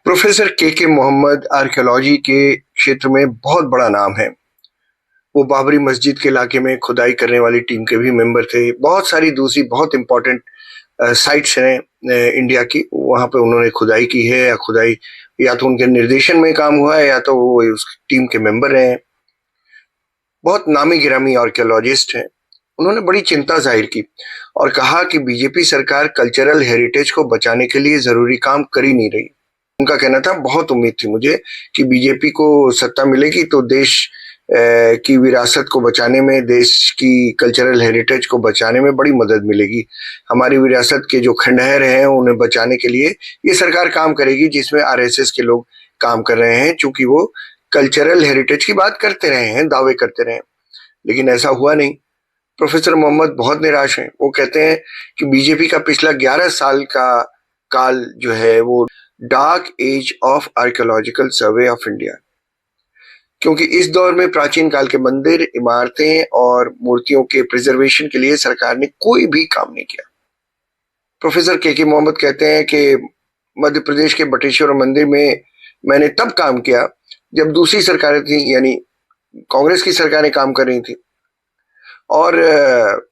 Professor के Mohammad archaeology के क्षेत्र में बहुत बड़ा नाम है। वो बाबरी मस्जिद के इलाके में खुदाई करने वाली टीम के भी मेंबर थे। बहुत सारी दूसरी बहुत इंपॉर्टेंट साइट्स हैं इंडिया की, वहां पे उन्होंने खुदाई की है, या खुदाई या तो उनके निर्देशन में काम हुआ है या तो वो उस टीम के मेंबर हैं। बहुत नामी गिरामी आर्कियोलॉजिस्ट हैं। उन्होंने बड़ी चिंता जाहिर की और कहा कि बीजेपी सरकार कल्चरल हेरिटेज को बचाने के लिए जरूरी काम कर ही नहीं रही। उनका कहना था, बहुत उम्मीद थी मुझे कि बीजेपी को सत्ता मिलेगी तो देश की विरासत को बचाने में, देश की कल्चरल हेरिटेज को बचाने में बड़ी मदद मिलेगी। हमारी विरासत के जो खंडहर हैं उन्हें बचाने के लिए ये सरकार काम करेगी, जिसमें आरएसएस के लोग काम कर रहे हैं, चूंकि वो कल्चरल हेरिटेज की बात करते रहे हैं, दावे करते रहे हैं। लेकिन ऐसा हुआ नहीं। प्रोफेसर मोहम्मद बहुत निराश हैं। वो कहते हैं कि बीजेपी का पिछला 11 साल का काल जो है वो dark age of archaeological survey of India, क्योंकि इस दौर में प्राचीन काल के मंदिर, इमारतें और मूर्तियों के प्रिजर्वेशन के लिए सरकार ने कोई भी काम नहीं किया। प्रोफेसर के मोहम्मद कहते हैं कि मध्य प्रदेश के बटेश्वर मंदिर में मैंने तब काम किया जब दूसरी सरकारें थी, यानी कांग्रेस की सरकारें काम कर रही थी, और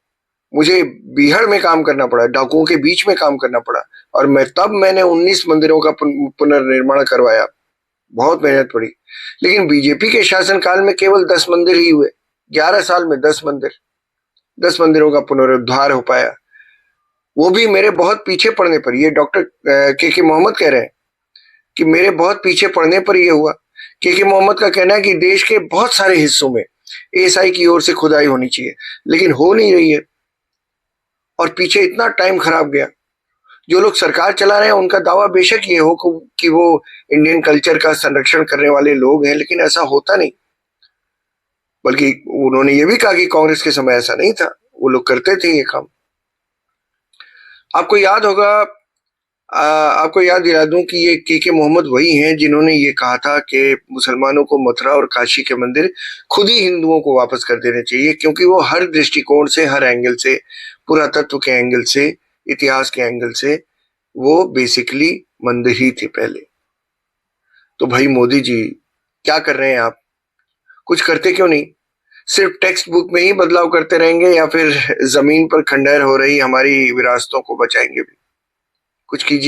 मुझे बीहड़ में काम करना पड़ा, डाकुओं के बीच में काम करना पड़ा, और मैंने 19 मंदिरों का पुनर्निर्माण करवाया। बहुत मेहनत पड़ी। लेकिन बीजेपी के शासनकाल में केवल 10 मंदिर ही हुए। 11 साल में 10 मंदिरों का पुनरुद्धार हो पाया, वो भी मेरे बहुत पीछे पड़ने पर। ये डॉक्टर के मोहम्मद कह रहे हैं कि मेरे बहुत पीछे पड़ने पर ये हुआ। के मोहम्मद का कहना है कि देश के बहुत सारे हिस्सों में एएसआई की ओर से खुदाई होनी चाहिए, लेकिन हो नहीं रही है, और पीछे इतना टाइम खराब गया। जो लोग सरकार चला रहे हैं उनका दावा बेशक ये हो कि वो इंडियन कल्चर का संरक्षण करने वाले लोग हैं, लेकिन ऐसा होता नहीं। बल्कि उन्होंने ये भी कहा कि कांग्रेस के समय ऐसा नहीं था, वो लोग करते थे ये काम। आपको याद होगा, आपको याद दिला दूं कि ये के मोहम्मद वही हैं जिन्होंने ये कहा था कि मुसलमानों को मथुरा और काशी के मंदिर खुद ही हिंदुओं को वापस कर देने चाहिए, क्योंकि वो हर दृष्टिकोण से, हर एंगल से, पुरातत्व के एंगल से, इतिहास के एंगल से वो बेसिकली मंदिर ही थे पहले। तो भाई मोदी जी, क्या कर रहे हैं आप? कुछ करते क्यों नहीं? सिर्फ टेक्स्ट बुक में ही बदलाव करते रहेंगे, या फिर जमीन पर खंडहर हो रही हमारी विरासतों को बचाएंगे भी? कुछ कीजिए।